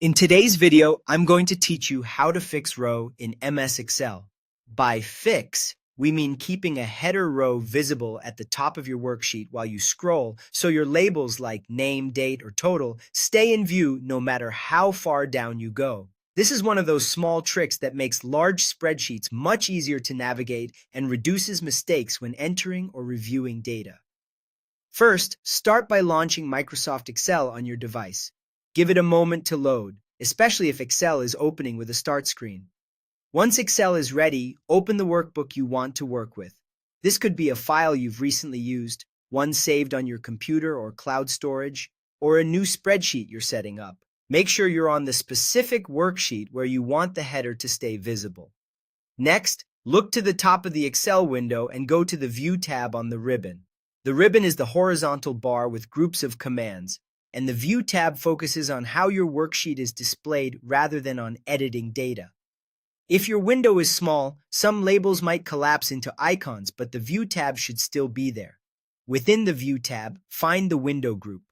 In today's video, I'm going to teach you how to fix row in MS Excel. By fix, we mean keeping a header row visible at the top of your worksheet while you scroll so your labels like name, date, or total stay in view no matter how far down you go. This is one of those small tricks that makes large spreadsheets much easier to navigate and reduces mistakes when entering or reviewing data. First, start by launching Microsoft Excel on your device. Give it a moment to load, especially if Excel is opening with a start screen. Once Excel is ready, open the workbook you want to work with. This could be a file you've recently used, one saved on your computer or cloud storage, or a new spreadsheet you're setting up. Make sure you're on the specific worksheet where you want the header to stay visible. Next, look to the top of the Excel window and go to the View tab on the ribbon. The ribbon is the horizontal bar with groups of commands, and the View tab focuses on how your worksheet is displayed rather than on editing data. If your window is small, some labels might collapse into icons, but the View tab should still be there. Within the View tab, find the window group.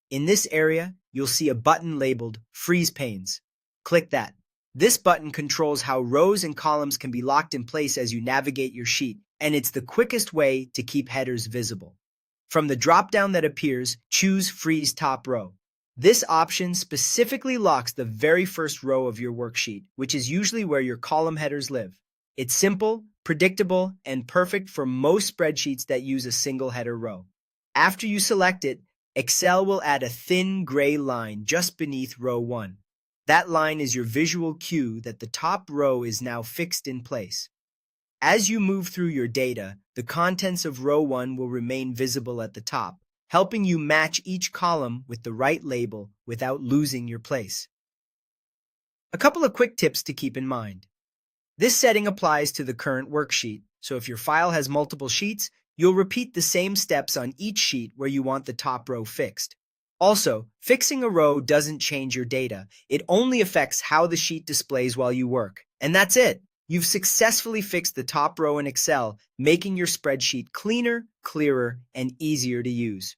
In this area, you'll see a button labeled Freeze Panes. Click that. This button controls how rows and columns can be locked in place as you navigate your sheet, and it's the quickest way to keep headers visible. From the drop-down that appears, choose Freeze Top Row. This option specifically locks the very first row of your worksheet, which is usually where your column headers live. It's simple, predictable, and perfect for most spreadsheets that use a single header row. After you select it, Excel will add a thin gray line just beneath row 1. That line is your visual cue that the top row is now fixed in place. As you move through your data, the contents of row 1 will remain visible at the top, helping you match each column with the right label without losing your place. A couple of quick tips to keep in mind. This setting applies to the current worksheet, so if your file has multiple sheets, you'll repeat the same steps on each sheet where you want the top row fixed. Also, fixing a row doesn't change your data. It only affects how the sheet displays while you work. And that's it. You've successfully fixed the top row in Excel, making your spreadsheet cleaner, clearer, and easier to use.